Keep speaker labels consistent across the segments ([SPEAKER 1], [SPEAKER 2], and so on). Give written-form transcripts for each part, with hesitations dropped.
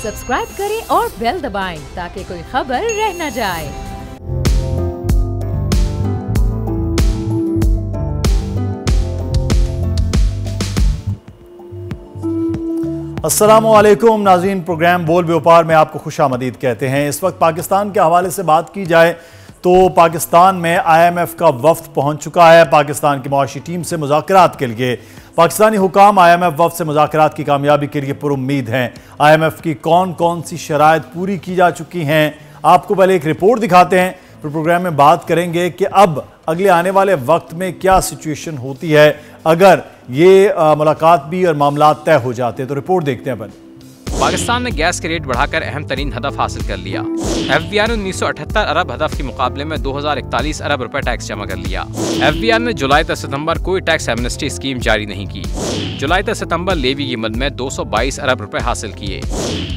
[SPEAKER 1] Subscribe करें और bell दबाएं ताकि कोई खबर रह न जाए।
[SPEAKER 2] अस्सलामुअलैकुम नाज़रीन, प्रोग्राम बोल व्यापार में आपको खुशामदीद कहते हैं। इस वक्त पाकिस्तान के हवाले से बात की जाए तो पाकिस्तान में IMF का वफ्द पहुंच चुका है। पाकिस्तान की मुआशी टीम से मुज़ाकरात के लिए पाकिस्तानी हुकाम IMF वफ्द से मुज़ाकरात की कामयाबी के लिए पुरुम्मीद हैं। IMF की कौन कौन सी शराइत पूरी की जा चुकी हैं, आपको पहले एक रिपोर्ट दिखाते हैं, फिर प्रोग्राम में बात करेंगे कि अब अगले आने वाले वक्त में क्या सिचुएशन होती है अगर ये मुलाकात भी और मामला तय हो जाते हैं। तो रिपोर्ट देखते हैं पहले।
[SPEAKER 3] पाकिस्तान ने गैस के रेट बढ़ाकर अहम तरीन हदफ हासिल कर लिया। FBR ने 1978 अरब हदफ के मुकाबले में 2041 अरब रुपए टैक्स जमा कर लिया। FBR ने जुलाई से सितंबर कोई टैक्स एमनेस्टी स्कीम जारी नहीं की। जुलाई से सितंबर लेवी की मद में 222 अरब रुपए हासिल किए।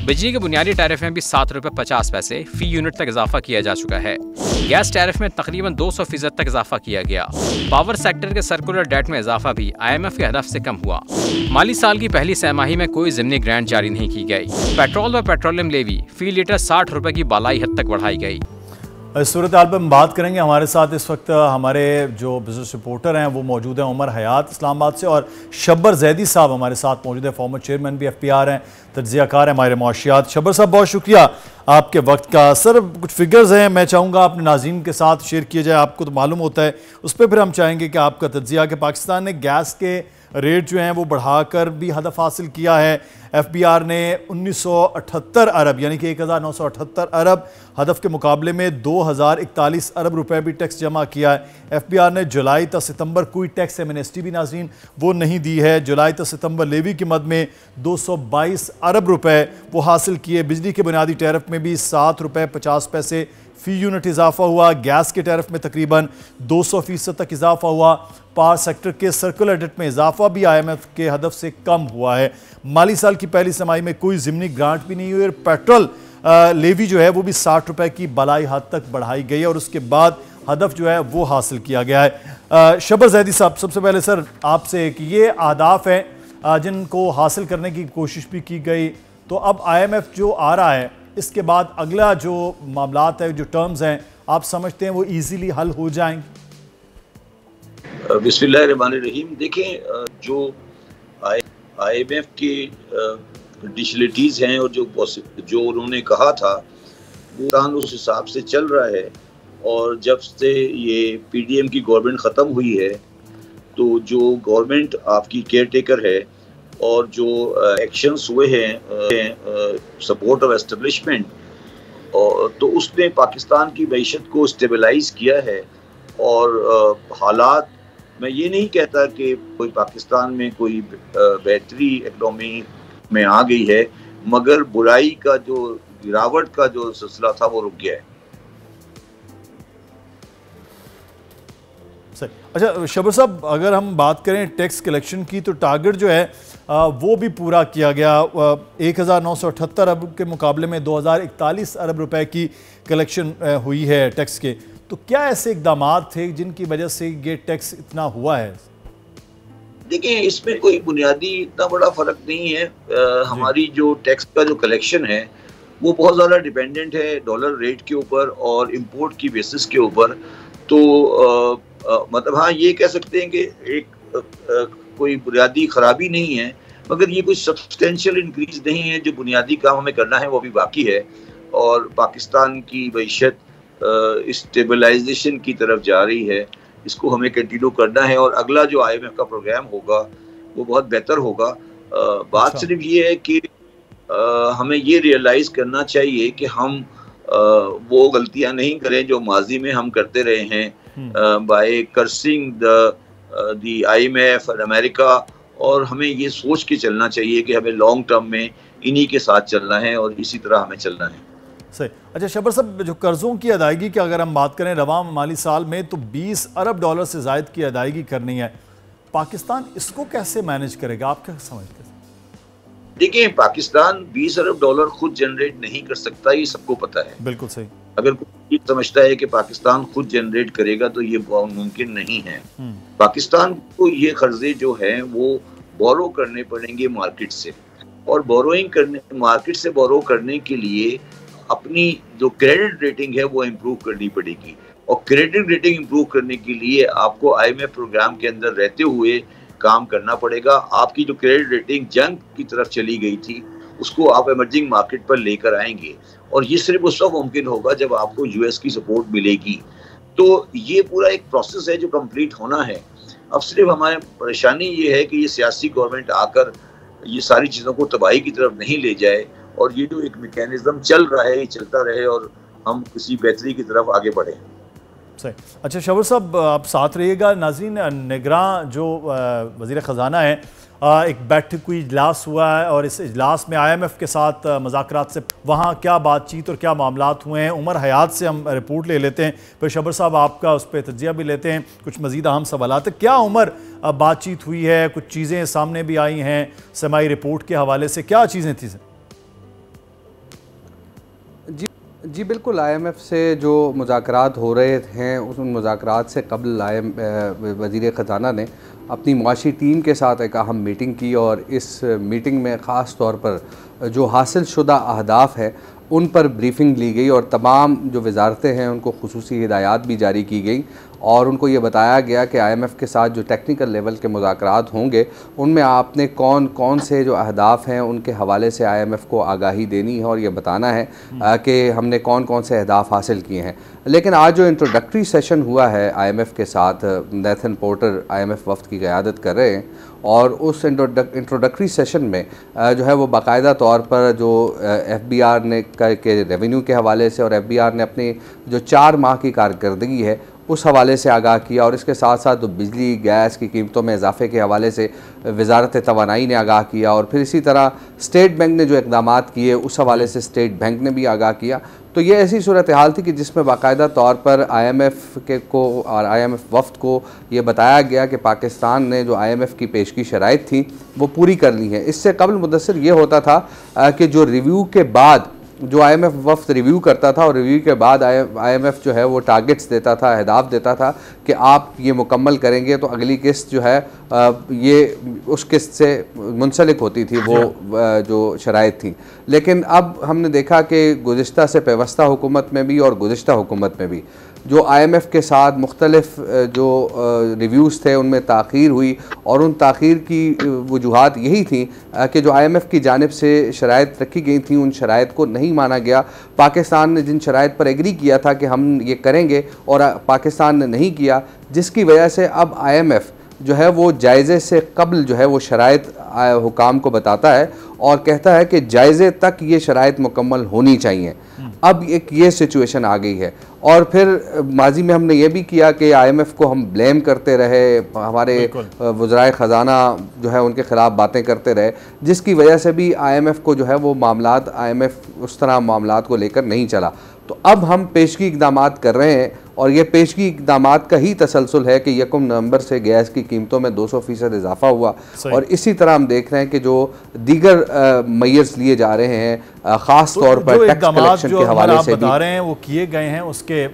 [SPEAKER 3] बिजली के बुनियादी टैरिफ में भी 7 रुपए 50 पैसे फी यूनिट तक इजाफा किया जा चुका है। गैस टैरिफ में तकरीबन 200% तक इजाफा किया गया। पावर सेक्टर के सर्कुलर डेट में इजाफा भी IMF के हदफ से कम हुआ। माली साल की पहली सहमाही में कोई ज़िमनी ग्रांट जारी नहीं की गई। पेट्रोल व पेट्रोलियम लेवी फी लीटर 60 रुपए की बालाई हद तक बढ़ाई गई।
[SPEAKER 2] इस सूरत हाल पर हम बात करेंगे। हमारे साथ इस वक्त हमारे जो बिजनेस रिपोर्टर हैं वो मौजूद हैं, उमर हयात इस्लामाबाद से, और शब्बर जैदी साहब हमारे साथ मौजूद हैं, फॉर्मर चेयरमैन भी FPR हैं, तज्ज़ियाकार हैं हमारे मुआशियात। शब्बर साहब, बहुत शुक्रिया आपके वक्त का। सर, कुछ फिगर्स हैं, मैं चाहूँगा अपने नाज़रीन के साथ शेयर किए जाए, आपको तो मालूम होता है, उस पर फिर हम चाहेंगे कि आपका तज्ज़िया कि पाकिस्तान ने गैस के रेट जो हैं वो बढ़ाकर भी हदफ हासिल किया है। FBR ने 1978 अरब यानी कि 1978 अरब हदफ के मुकाबले में 2041 अरब रुपए भी टैक्स जमा किया है। FBR ने जुलाई तक सितंबर कोई टैक्स एमनेस्टी भी नाज़रीन वो नहीं दी है। जुलाई तक सितंबर लेवी की मद में 222 अरब रुपए वो हासिल किए। बिजली के बुनियादी टैरिफ में भी 7 रुपए 50 पैसे फी यूनिट इजाफा हुआ। गैस के टैरिफ में तकरीबन 200% तक इजाफा हुआ। पावर सेक्टर के सर्कुलर डेट में इजाफा भी IMF के हदफ से कम हुआ है। माली साल की पहली छमाही में कोई ज़िमनी ग्रांट भी नहीं हुई और पेट्रोल लेवी जो है वो भी 60 रुपए की बलाई हद तक बढ़ाई गई है और उसके बाद हदफ जो है वो हासिल किया गया है। शब्बर जैदी साहब, सबसे पहले सर आपसे कि ये अहदाफ हैं जिनको हासिल करने की कोशिश भी की गई, तो अब IMF जो आ रहा है इसके बाद अगला जो मामलात है, जो टर्म्स हैं, आप समझते हैं वो इजीली हल हो जाएंगे?
[SPEAKER 4] बिस्मिल्लाहिर्रहमानिर्रहीम। देखें, जो IMF की कंडीशनलिटीज़ हैं और जो उन्होंने कहा था वो उस हिसाब से चल रहा है। और जब से ये PDM की गवर्नमेंट ख़त्म हुई है तो जो गवर्नमेंट आपकी केयर टेकर है और जो एक्शंस हुए हैं सपोर्ट ऑफ एस्टेब्लिशमेंट, तो उसने पाकिस्तान की मईशत को स्टेबलाइज किया है। और हालात, मैं ये नहीं कहता कि कोई पाकिस्तान में कोई बेहतरी इकनॉमी में आ गई है, मगर बुराई का जो गिरावट का जो सिलसिला था वो रुक गया है।
[SPEAKER 2] सही। अच्छा शब्बर साहब, अगर हम बात करें टैक्स कलेक्शन की तो टारगेट जो है वो भी पूरा किया गया। 1978 अरब के मुकाबले में 2041 अरब रुपए की कलेक्शन हुई है टैक्स के। तो क्या ऐसे इकदाम थे जिनकी वजह से ये टैक्स इतना हुआ है?
[SPEAKER 4] देखिए, इसमें कोई बुनियादी इतना बड़ा फर्क नहीं है। हमारी जो टैक्स का जो कलेक्शन है वो बहुत ज़्यादा डिपेंडेंट है डॉलर रेट के ऊपर और इंपोर्ट की बेसिस के ऊपर। तो मतलब हाँ, ये कह सकते हैं कि एक कोई बुनियादी खराबी नहीं है, मगर ये कोई सब्सटेंशियल इंक्रीज नहीं है। जो बुनियादी काम हमें करना है वो भी बाकी है और पाकिस्तान की मईशत स्टेबलाइजेशन की तरफ जा रही है। इसको हमें कंटिन्यू करना है और अगला जो IMF का प्रोग्राम होगा वो बहुत बेहतर होगा। बात सिर्फ ये है कि हमें ये रियलाइज़ करना चाहिए कि हम वो गलतियां नहीं करें जो माजी में हम करते रहे हैं बाय कर्सिंग द IMF और अमेरिका। और हमें ये सोच के चलना चाहिए कि हमें लॉन्ग टर्म में इन्हीं के साथ चलना है और इसी तरह हमें चलना है।
[SPEAKER 2] सही। अच्छा शब्बर साहब, जो कर्ज़ों की अदायगी की अगर हम बात करें रवां माली साल में तो 20 अरब डॉलर से ज़ायद की अदायगी करनी है, पाकिस्तान इसको कैसे मैनेज करेगा, आप क्या समझते हैं? देखिए,
[SPEAKER 4] पाकिस्तान 20 अरब डॉलर खुद जनरेट नहीं कर सकता, ये सबको पता है।
[SPEAKER 2] बिल्कुल सही।
[SPEAKER 4] अगर कोई समझता है कि पाकिस्तान खुद जनरेट करेगा तो ये मुमकिन नहीं है। पाकिस्तान को ये कर्जे जो है वो बोरो करने पड़ेंगे मार्केट से। और बोरोइंग करने, मार्केट से बोरो करने के लिए अपनी जो क्रेडिट रेटिंग है वो इम्प्रूव करनी पड़ेगी। और क्रेडिट रेटिंग इम्प्रूव करने के लिए आपको IMF प्रोग्राम के अंदर रहते हुए काम करना पड़ेगा। आपकी जो क्रेडिट रेटिंग जंग की तरफ चली गई थी उसको आप इमर्जिंग मार्केट पर लेकर आएंगे, और ये सिर्फ उस वक्त मुमकिन होगा जब आपको US की सपोर्ट मिलेगी। तो ये पूरा एक प्रोसेस है जो कंप्लीट होना है। अब सिर्फ हमारी परेशानी ये है कि ये सियासी गवर्नमेंट आकर ये सारी चीज़ों को तबाही की तरफ नहीं ले जाए, और ये जो एक मैकेनिज्म चल रहा है ये चलता रहे और हम किसी बेहतरी की तरफ आगे बढ़े।
[SPEAKER 2] सही। अच्छा शबर साहब, आप साथ रहिएगा। नाज़रीन, निगरान जो वज़ीर ख़जाना है, एक बैठक हुई, इजलास हुआ है, और इस इजलास में IMF के साथ मुज़ाकरात से वहाँ क्या बातचीत और क्या मामलात हुए हैं, उमर हयात से हम रिपोर्ट ले लेते हैं, फिर शबर साहब आपका उस पर तजिया भी लेते हैं, कुछ मज़ीद अहम सवालात। क्या उमर बातचीत हुई है, कुछ चीज़ें सामने भी आई हैं समाई रिपोर्ट के हवाले से, क्या चीज़ें थी?
[SPEAKER 5] जी बिल्कुल, IMF से जो मुज़ाकरात हो रहे हैं उन मुज़ाकरात से कबल वज़ीर ख़जाना ने अपनी मुआशी टीम के साथ एक अहम मीटिंग की, और इस मीटिंग में ख़ास तौर पर जो हासिल शुदा अहदाफ है उन पर ब्रीफिंग ली गई, और तमाम जो वजारतें हैं उनको खुसूसी हिदायत भी जारी की गई, और उनको ये बताया गया कि IMF के साथ जो टेक्निकल लेवल के मुज़ाकरात होंगे उनमें आपने कौन कौन से जो अहदाफ हैं उनके हवाले से IMF को आगाही देनी है, और ये बताना है कि हमने कौन कौन से अहदाफ हासिल किए हैं। लेकिन आज जो इंट्रोडक्टरी सेशन हुआ है IMF के साथ, नेथन पोर्टर IMF वफ्द की क़यादत कर रहे हैं, और उस इंट्रोडक्टरी सेशन में जो है वो बाकायदा तौर पर जो FBR ने के रेवेन्यू के हवाले से, और FBR ने अपनी जो 4 माह की कारकर्दगी है उस हवाले से आगाह किया, और इसके साथ साथ तो बिजली गैस की कीमतों में इजाफे के हवाले से वजारत तवानाई ने आगाह किया, और फिर इसी तरह स्टेट बैंक ने जो इक़दाम किए उस हवाले से स्टेट बैंक ने भी आगाह किया। तो ये ऐसी सूरत हाल थी कि जिसमें बाकायदा तौर पर IMF को और IMF वफ्द को ये बताया गया कि पाकिस्तान ने जो IMF की पेशगी शराइत थी वो पूरी कर ली है। इससे कबल मुदस्सिर ये होता था कि जो रिव्यू के बाद जो IMF वफ्द रिव्यू करता था, और रिव्यू के बाद IMF जो है वो टारगेट्स देता था, अहदाफ देता था कि आप ये मुकम्मल करेंगे तो अगली किस्त जो है ये उस किस्त से मुंसलिक होती थी वो जो शराइत थी। लेकिन अब हमने देखा कि गुज़िश्ता से पेवस्ता हुकूमत में भी और गुज़िश्ता हुकूमत में भी जो IMF के साथ मुख्तलिफ जो रिव्यूज़ थे उनमें ताख़ीर हुई, और उन ताख़ीर की वजूहात यही थी कि जो IMF की जानिब से शराइत रखी गई थी उन शराइत को नहीं माना गया। पाकिस्तान ने जिन शराइत पर एग्री किया था कि हम ये करेंगे और पाकिस्तान ने नहीं किया, जिसकी वजह से अब IMF जो है वो जायज़े से कबल जो है वो शराइत हुकाम को बताता है और कहता है कि जायज़े तक ये शराइत मुकम्मल होनी चाहिए। अब एक ये सिचुएशन आ गई है, और फिर माजी में हमने ये भी किया कि IMF को हम ब्लेम करते रहे, हमारे वज़राए ख़जाना जो है उनके ख़िलाफ़ बातें करते रहे, जिसकी वजह से भी IMF को जो है वो मामलात IMF उस तरह मामलात को लेकर नहीं चला। तो अब हम पेशगी इक़दामात कर रहे हैं, और ये पेशगी इक़दामात का ही तसलसल है कि 1 नवंबर से गैस की कीमतों में 200% इजाफा हुआ, और इसी तरह हम देख रहे हैं कि जो दीगर मेजर्स लिए जा रहे हैं ख़ास तौर पर टैक्स कलेक्शन के हवाले से
[SPEAKER 2] बता रहे हैं वो किए गए हैं। उसके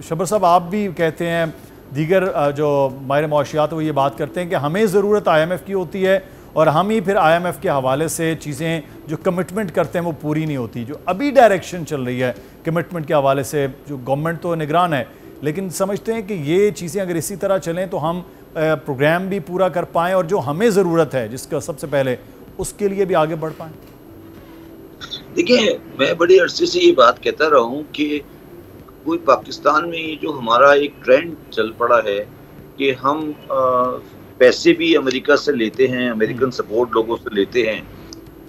[SPEAKER 2] शबर साहब आप भी कहते हैं, दीगर जो माहिर मुआशियात वो ये बात करते हैं कि हमें ज़रूरत IMF की होती है, और हम ही फिर IMF के हवाले से चीज़ें जो कमिटमेंट करते हैं वो पूरी नहीं होती। जो अभी डायरेक्शन चल रही है कमिटमेंट के हवाले से, जो गवर्नमेंट तो निगरान है, लेकिन समझते हैं कि ये चीज़ें अगर इसी तरह चलें तो हम प्रोग्राम भी पूरा कर पाएँ, और जो हमें ज़रूरत है जिसका सबसे पहले उसके लिए भी आगे बढ़ पाएँ।
[SPEAKER 4] देखिए, मैं बड़ी अरसे से ये बात कहता रहा हूँ कि कोई पाकिस्तान में जो हमारा एक ट्रेंड चल पड़ा है कि हम पैसे भी अमेरिका से लेते हैं, अमेरिकन सपोर्ट लोगों से लेते हैं,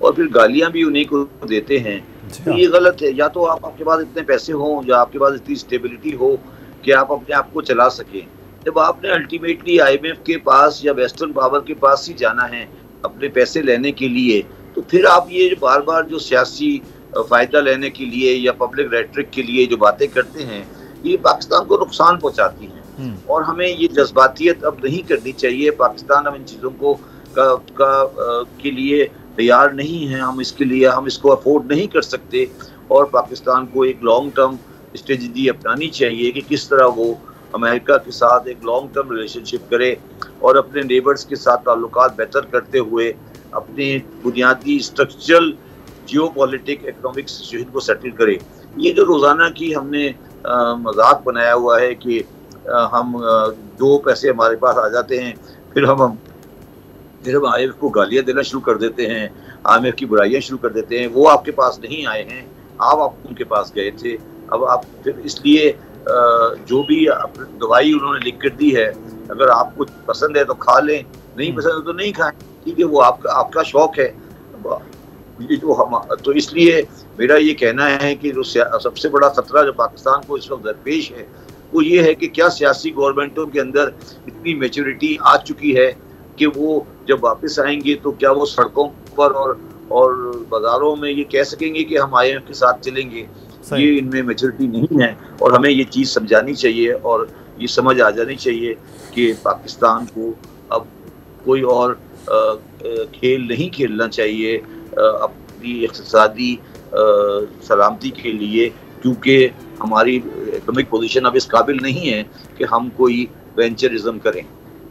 [SPEAKER 4] और फिर गालियां भी उन्हीं को देते हैं। तो ये गलत है। या तो आपके पास इतने पैसे हों, या आपके पास इतनी स्टेबिलिटी हो कि आप अपने आप को चला सकें। जब आपने अल्टीमेटली IMF के पास या वेस्टर्न पावर के पास ही जाना है अपने पैसे लेने के लिए, तो फिर आप ये बार बार जो सियासी फ़ायदा लेने के लिए या पब्लिक रेटरिक के लिए जो बातें करते हैं, ये पाकिस्तान को नुकसान पहुँचाती हैं, और हमें ये जज्बातियत अब नहीं करनी चाहिए। पाकिस्तान अब इन चीज़ों को के लिए तैयार नहीं है। हम इसको अफोर्ड नहीं कर सकते, और पाकिस्तान को एक लॉन्ग टर्म स्ट्रेटजी अपनानी चाहिए कि किस तरह वो अमेरिका के साथ एक लॉन्ग टर्म रिलेशनशिप करे, और अपने नेबर्स के साथ ताल्लुकात बेहतर करते हुए अपने बुनियादी स्ट्रक्चरल जियोपॉलिटिक इकोनॉमिक सिचुएशन को सेटल करे। ये जो रोज़ाना की हमने मजाक बनाया हुआ है कि हम दो पैसे हमारे पास आ जाते हैं, फिर हम IMF को गालियाँ देना शुरू कर देते हैं, IMF की बुराइयाँ शुरू कर देते हैं। वो आपके पास नहीं आए हैं, आप उनके पास गए थे। अब आप फिर इसलिए जो भी दवाई उन्होंने लिख कर दी है, अगर आपको पसंद है तो खा लें, नहीं पसंद है तो नहीं खाएं, ठीक है, वो आपका शौक है। ये जो हम तो इसलिए मेरा ये कहना है कि जो सबसे बड़ा खतरा जो पाकिस्तान को इस वक्त दरपेश है वो ये है कि क्या सियासी गवर्नमेंटों के अंदर इतनी मैच्योरिटी आ चुकी है कि वो जब वापस आएंगे तो क्या वो सड़कों पर और बाजारों में ये कह सकेंगे कि हम IMF के साथ चलेंगे। ये इनमें मैच्योरिटी नहीं है और हमें ये चीज़ समझानी चाहिए और ये समझ आ जानी चाहिए कि पाकिस्तान को अब कोई और खेल नहीं खेलना चाहिए अपनी इक़्तिसादी सलामती के लिए, क्योंकि हमारी इकोनॉमिक पोजीशन अब इस काबिल नहीं है कि हम कोई वेंचरिज्म करें।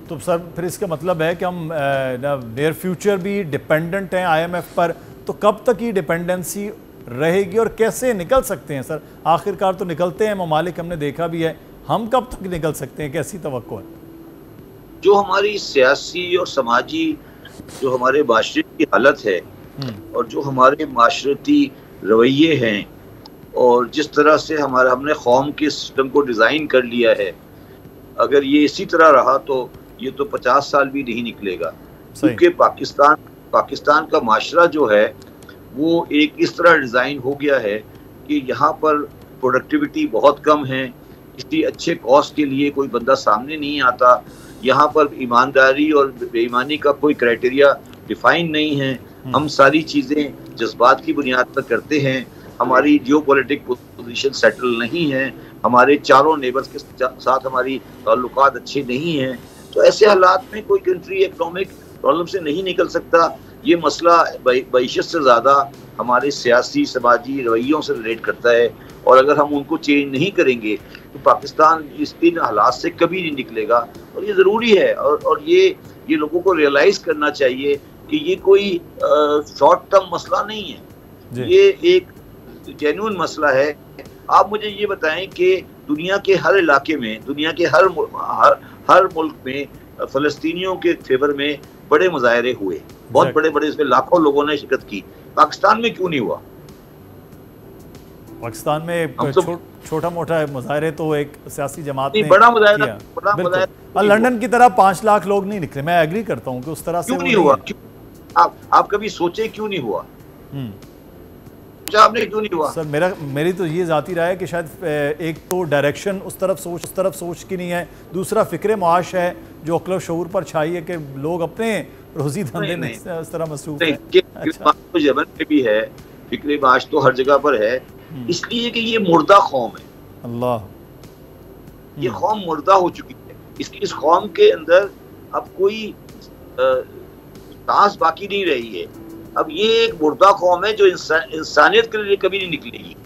[SPEAKER 2] तो सर फिर इसका मतलब है कि हम नियर फ्यूचर भी डिपेंडेंट हैं IMF पर, तो कब तक ये डिपेंडेंसी रहेगी और कैसे निकल सकते हैं सर? आखिरकार तो निकलते हैं ममालिक, हमने देखा भी है, हम कब तक निकल सकते हैं, कैसी तवक्को है?
[SPEAKER 4] जो हमारी सियासी और समाजी जो हमारे माशरे की हालत है और जो हमारे माशरती रवैये हैं और जिस तरह से हमने कौम के सिस्टम को डिज़ाइन कर लिया है, अगर ये इसी तरह रहा तो ये तो 50 साल भी नहीं निकलेगा। क्योंकि पाकिस्तान का माशरा जो है वो एक इस तरह डिज़ाइन हो गया है कि यहाँ पर प्रोडक्टिविटी बहुत कम है, किसी अच्छे कॉस्ट के लिए कोई बंदा सामने नहीं आता, यहाँ पर ईमानदारी और बेईमानी का कोई क्राइटेरिया डिफाइन नहीं है, हम सारी चीज़ें जज्बात की बुनियाद पर करते हैं, हमारी जियोपॉलिटिक पोजीशन सेटल नहीं है, हमारे चारों नेबर्स के साथ हमारी ताल्लुकात अच्छे नहीं हैं। तो ऐसे हालात में कोई कंट्री इकोनॉमिक प्रॉब्लम से नहीं निकल सकता। ये मसला बइशत से ज़्यादा हमारे सियासी समाजी रवैयों से रिलेट करता है और अगर हम उनको चेंज नहीं करेंगे तो पाकिस्तान इन हालात से कभी नहीं निकलेगा। और ये ज़रूरी है और ये लोगों को रियलाइज़ करना चाहिए कि ये कोई शॉर्ट टर्म मसला नहीं है, ये एक जेन्युइन मसला है। आप मुझे ये बताएं कि दुनिया के हर इलाके में, दुनिया के हर मुल्क में फ़लस्तीनियों के फेवर में बड़े मुजाहरे हुए, बहुत बड़े इसमें लाखों लोगों ने शिरकत की। पाकिस्तान में क्यों नहीं हुआ?
[SPEAKER 2] पाकिस्तान में छोटा मोटा मुजाहरे तो एक सियासी जमात ने
[SPEAKER 4] बड़ा मुजाहरा
[SPEAKER 2] लंदन की तरह 5 लाख लोग नहीं निकले। मैं एग्री करता हूँ कि उस तरह से
[SPEAKER 4] नहीं हुआ। आप कभी सोचे क्यों नहीं हुआ? आपने क्यों नहीं हुआ?
[SPEAKER 2] सर मेरी तो ये जाती राय है कि शायद एक तो डायरेक्शन उस तरफ सोच की नहीं है, दूसरा फिक्र मुआश है जो अक्ल शऊर पर छाई है कि लोग अपने रोजी धंधे में इस तरह मसरूफ हैं।
[SPEAKER 4] अच्छा। तो यमन में भी है, फिक्र मुआश तो हर जगह पर है, इसलिए कि ये मुर्दा कौम है।
[SPEAKER 2] अल्लाह,
[SPEAKER 4] ये कौम मुर्दा हो चुकी है। इस कौम के अंदर अब कोई सांस बाकी नहीं रही है। अब ये एक मुर्दा कौम है जो इंसानियत के लिए कभी नहीं निकलेगी।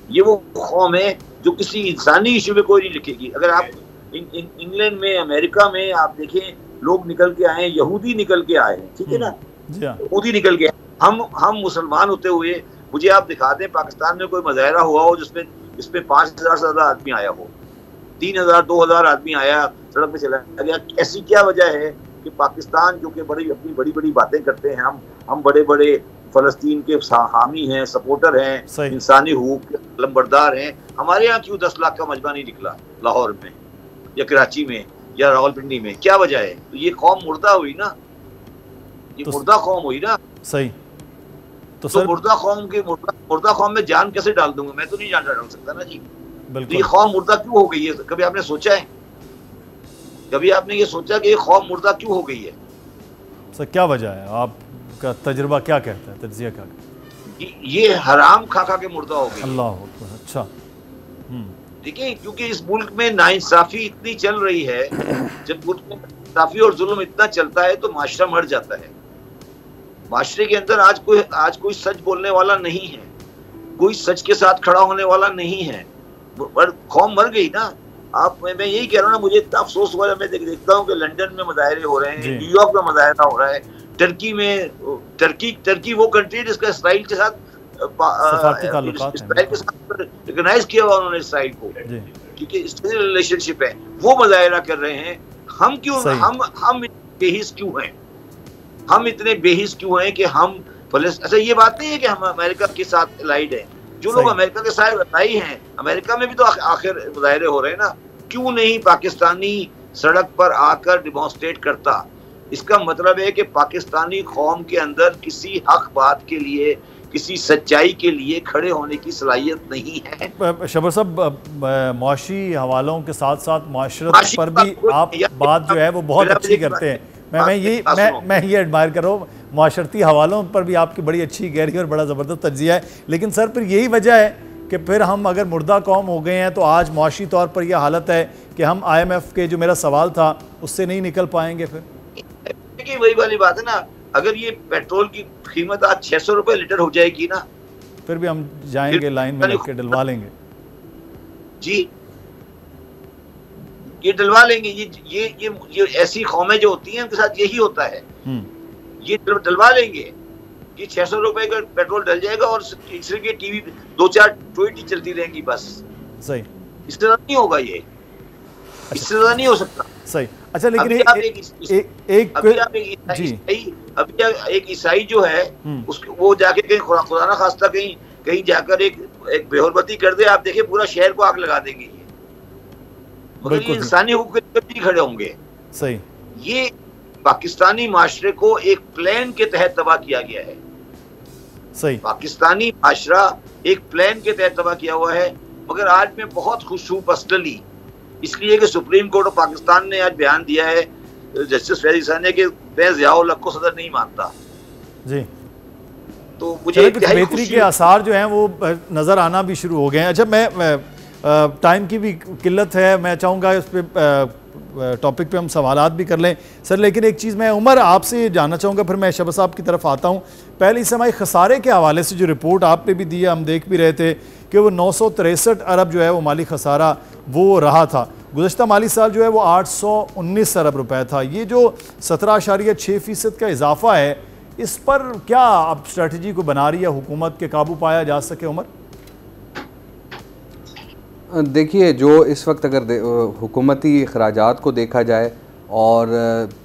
[SPEAKER 4] ये वो कौम है जो किसी इंसानी इशू में कोई नहीं लिखेगी। अगर आप इंग्लैंड में, अमेरिका में आप देखें, लोग निकल के आए, यहूदी निकल के आए हैं, ठीक है ना, यहूदी निकल के। हम मुसलमान होते हुए मुझे आप दिखा दें पाकिस्तान में कोई मुजाहरा हुआ हो जिसमें 5000 से ज़्यादा आदमी आया हो, 3000 2000 आदमी आया, सड़क पे चला गया। ऐसी क्या वजह है कि पाकिस्तान जो कि अपनी बड़ी बातें करते हैं, हम बड़े फ़लस्तीन के हामी हैं, सपोर्टर हैं, इंसानी हुकूक के लंबरदार हैं, हमारे यहाँ क्यों 10 लाख का मजमा नहीं निकला लाहौर में या कराची में या रावलपिंडी में? क्या वजह है? तो ये कौम मुर्दा हुई ना, ये मुर्दा कौम हुई ना।
[SPEAKER 2] सही।
[SPEAKER 4] तो मुर्दा कौम में जान कैसे डाल दूंगा? मैं तो नहीं जान डाल सकता ना जी। तो ये कौम मुर्दा क्यों हो गई है? कभी आपने सोचा है? कभी आपने ये सोचा कि ये कौम मुर्दा क्यों हो गई है?
[SPEAKER 2] सर क्या वजह है? आपका तजुर्बा क्या कहता है, तज्जिया क्या कहता है?
[SPEAKER 4] ये हराम खा के मुर्दा हो गई।
[SPEAKER 2] अल्लाह, अच्छा।
[SPEAKER 4] देखिए, क्योंकि इस मुल्क में नाइंसाफी इतनी चल रही है, जब मुल्क में नाइंसाफी और जुल्म इतना चलता है तो माशरा मर जाता है। माशरे के अंदर आज कोई सच बोलने वाला नहीं है, कोई सच के साथ खड़ा होने वाला नहीं है। कौम मर गई ना। मैं यही कह रहा हूँ ना, मुझे इतना अफसोस हुआ है। मैं देखता हूँ कि लंदन में मुजाहरे हो रहे हैं, न्यूयॉर्क में मुजाहरा हो रहा है, टर्की में, टर्की वो कंट्री जिसका इसराइल के साथ रिकॉग्नाइज किया हुआ उन्होंने इसराइल को, ठीक है, इसराइल रिलेशनशिप है, वो मुजाहिरा कर रहे हैं। हम क्यों, हम बेहिस क्यों हैं? हम इतने बेहिस क्यों हैं कि हम अच्छा, ये बात नहीं है कि हम अमेरिका के साथ अलाइड हैं। जो लोग अमेरिका के साथ अलाई हैं, अमेरिका में भी तो आखिर मुजाहिरे हो रहे हैं ना, क्यों नहीं पाकिस्तानी सड़क पर आकर डिमॉन्स्ट्रेट करता? इसका मतलब है कि पाकिस्तानी कौम के अंदर किसी हक बात के लिए, किसी सच्चाई के लिए खड़े होने की सलाहियत नहीं है।
[SPEAKER 2] शबर साहब, मुआशी हवालों के साथ साथ माशरत पर भी आप बात जो है वो बहुत अच्छी करते हैं। मैं ये एडमायर कर रहा हूँ, माशरती हवालों पर भी आपकी बड़ी अच्छी गहरी और बड़ा ज़बरदस्त तज्ज़िया है। लेकिन सर फिर यही वजह है कि फिर हम अगर मुर्दा कौम हो गए हैं तो आज मुआशी तौर पर यह हालत है कि हम IMF के, जो मेरा सवाल था, उससे नहीं निकल पाएंगे। फिर
[SPEAKER 4] देखिए वही वाली बात है ना, अगर ये पेट्रोल की कीमत आज 600 रुपए लीटर हो जाएगी ना,
[SPEAKER 2] फिर भी हम जाएंगे लाइन में लग के डलवा लेंगे
[SPEAKER 4] जी, ये डलवा लेंगे। ये ऐसी कौमें जो होती हैं उनके साथ यही होता है, ये डलवा लेंगे। ये 600 रुपए का पेट्रोल डल जाएगा और सिर्फ ये टीवी 2-4 ट्वीट ही चलती रहेंगी बस।
[SPEAKER 2] सही,
[SPEAKER 4] इससे ज्यादा नहीं होगा, ये इससे ज्यादा नहीं हो सकता।
[SPEAKER 2] सही, अच्छा, लेकिन
[SPEAKER 4] एक ईसाई जो है उसको, वो जाके कहीं खुदा ना खास्ता कहीं जाकर एक बेहुरमती कर दे, आप देखिए पूरा शहर को आग लगा देंगे ये। मगर ये इंसानी हुकूक के लिए नहीं खड़े होंगे।
[SPEAKER 2] सही,
[SPEAKER 4] ये पाकिस्तानी माशरे को एक प्लान के तहत तबाह किया गया है।
[SPEAKER 2] सही,
[SPEAKER 4] पाकिस्तानी माशरा एक प्लान के तहत तबाह किया हुआ है। मगर आज मैं बहुत खुश हूँ पर्सनली, इसलिए कि सुप्रीम कोर्ट ऑफ पाकिस्तान ने आज बयान दिया है, जस्टिस फैज सानी, कि मैं ज़ियाउल हक को सदर नहीं मानता जी। तो मुझे
[SPEAKER 2] बेहतरी के आसार जो हैं वो नज़र आना भी शुरू हो गए हैं। अच्छा, मैं टाइम की भी किल्लत है, मैं चाहूँगा इस पर टॉपिक पे हम सवालात भी कर लें सर, लेकिन एक चीज़ मैं उमर आपसे जानना चाहूँगा, फिर मैं शबा साहब की तरफ आता हूँ। पहले इस समय खसारे के हवाले से जो रिपोर्ट आपने भी दी है, हम देख भी रहे थे कि वो 963 अरब जो है वो माली खसारा वो रहा था। गुज़श्ता माली साल जो है वो 819 अरब रुपए था। ये जो 17.6% का इजाफा है, इस पर क्या अब स्ट्रेटजी को बना रही है हुकूमत के काबू पाया जा सके? उमर,
[SPEAKER 5] देखिए, जो इस वक्त अगर हुकूमती अखराजात को देखा जाए और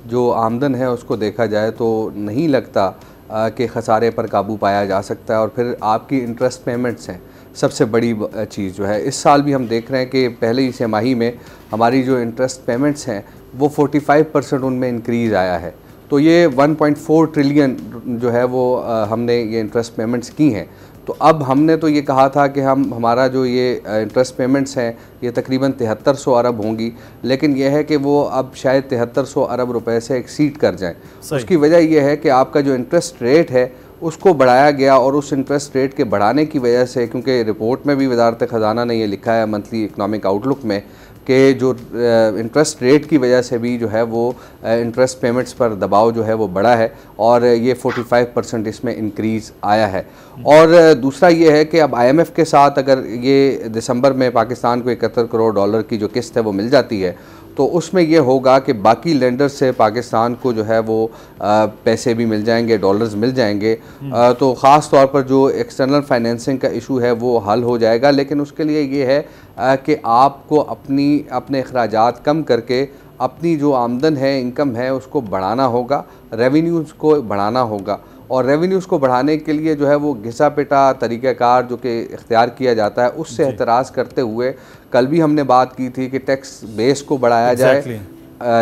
[SPEAKER 5] जो आमदन है उसको देखा जाए तो नहीं लगता कि खसारे पर काबू पाया जा सकता है। और फिर आपकी इंटरेस्ट पेमेंट्स हैं सबसे बड़ी चीज़ जो है। इस साल भी हम देख रहे हैं कि पहले ही छमाही में हमारी जो इंटरेस्ट पेमेंट्स हैं वो 45% उनमें इंक्रीज़ आया है। तो ये 1.4 ट्रिलियन जो है वो हमने ये इंटरेस्ट पेमेंट्स की हैं। तो अब हमने तो ये कहा था कि हमारा जो ये इंटरेस्ट पेमेंट्स हैं ये तकरीबन 7300 अरब होंगी, लेकिन यह है कि वो अब शायद 7300 अरब रुपए से एक्सीड कर जाएं। उसकी वजह यह है कि आपका जो इंटरेस्ट रेट है उसको बढ़ाया गया, और उस इंटरेस्ट रेट के बढ़ाने की वजह से, क्योंकि रिपोर्ट में भी वजारत ख़जाना ने ये लिखा है मंथली इकनॉमिक आउटलुक में, कि जो इंटरेस्ट रेट की वजह से भी जो है वो इंटरेस्ट पेमेंट्स पर दबाव जो है वो बढ़ा है, और ये 45% इसमें इंक्रीज़ आया है। और दूसरा ये है कि अब IMF के साथ अगर ये दिसंबर में पाकिस्तान को 71 करोड़ डॉलर की जो किस्त है वो मिल जाती है, तो उसमें ये होगा कि बाकी लेंडर से पाकिस्तान को जो है वो पैसे भी मिल जाएंगे, डॉलर्स मिल जाएंगे। तो ख़ास तौर पर जो एक्सटर्नल फाइनेंसिंग का इशू है वो हल हो जाएगा। लेकिन उसके लिए ये है कि आपको अपने अखराजात कम करके अपनी जो आमदन है, इनकम है, उसको बढ़ाना होगा, रेवेन्यूज़ को बढ़ाना होगा। और रेवेन्यूज़ को बढ़ाने के लिए जो है वो घिसा पिटा तरीक़ाकार जो कि इख्तियार किया जाता है उससे एतराज़ करते हुए कल भी हमने बात की थी कि टैक्स बेस को बढ़ाया जाए।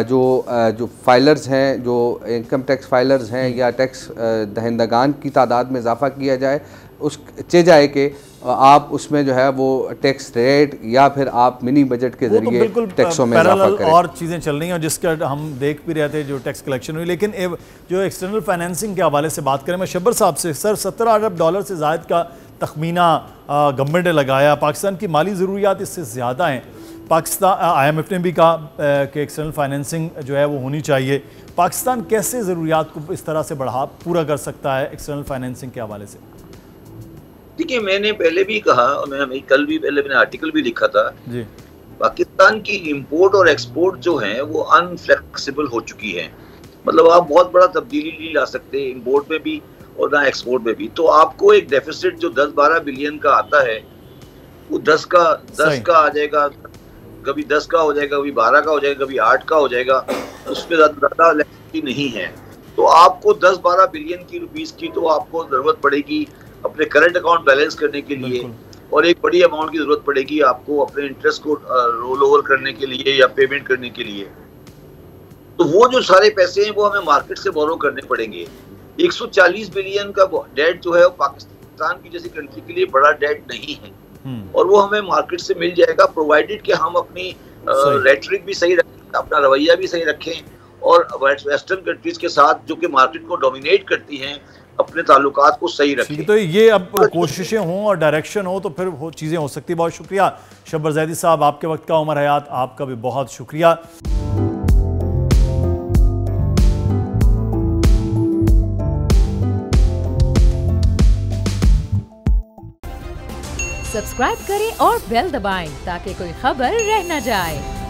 [SPEAKER 5] जो फाइलर्स हैं, जो इनकम टैक्स फाइलर्स हैं या टैक्स दहिंदगान की तादाद में इजाफा किया जाए, उस जाए कि आप उसमें जो है वो टैक्स रेट या फिर आप मिनी बजट के जरिए टैक्सों में इजाफा करें।
[SPEAKER 2] और चीज़ें चल रही हैं जिसका हम देख भी रहे थे, जो टैक्स कलेक्शन हुई। लेकिन जो एक्सटर्नल फाइनेंसिंग के हवाले से बात करें, मैं शब्बर साहब से, सर 17 अरब डॉलर से ज़ायद का तखमीना गवर्नमेंट ने लगाया। पाकिस्तान की माली ज़रूरियात इससे ज़्यादा हैं। पाकिस्तान IMF ने भी कहा कि एक्सटर्नल फाइनेंसिंग जो है वो होनी चाहिए। पाकिस्तान कैसे ज़रूरियात को इस तरह से पूरा कर सकता है एक्सटर्नल फाइनेंसिंग के हवाले से?
[SPEAKER 4] देखिए, मैंने पहले भी कहा और मैंने आर्टिकल भी लिखा था जी, पाकिस्तान की इंपोर्ट और एक्सपोर्ट जो है वो अनफ्लेक्सिबल हो चुकी है। मतलब आप बहुत बड़ा तब्दीली नहीं ला सकते इंपोर्ट में भी और ना एक्सपोर्ट में भी। तो आपको एक डेफिसिट जो 10-12 बिलियन का आता है वो 10 का आ जाएगा, कभी 10 का हो जाएगा, कभी 12 का हो जाएगा, कभी 8 का हो जाएगा, उसमें ज्यादा इलेक्ट्रिसिटी नहीं है। तो आपको 10-12 बिलियन की रुपीस की तो आपको जरूरत पड़ेगी अपने करंट अकाउंट बैलेंस करने के लिए, और एक बड़ी अमाउंट की जरूरत पड़ेगी आपको अपने इंटरेस्ट को रोल ओवर करने के लिए या पेमेंट करने के लिए। तो वो जो सारे पैसे हैं वो हमें मार्केट से बोरो करने पड़ेंगे। 140 बिलियन का डेट जो है वो पाकिस्तान की जैसी कंट्री के लिए बड़ा डेट नहीं है, और वो हमें मार्केट से मिल जाएगा, प्रोवाइडेड कि हम अपनी रेटरिक भी सही रखें, अपना रवैया भी सही रखें, और वेस्टर्न कंट्रीज के साथ जो कि मार्केट को डोमिनेट करती हैं अपने ताल्लुकात को सही रखें।
[SPEAKER 2] तो ये अब कोशिशें हों और डायरेक्शन हो तो फिर वो चीज़ें हो सकती। बहुत शुक्रिया शब्बर जैदी साहब, आपके वक्त का, उमर हयात आपका भी बहुत शुक्रिया।
[SPEAKER 1] सब्सक्राइब करें और बेल दबाएं ताकि कोई खबर रह न जाए।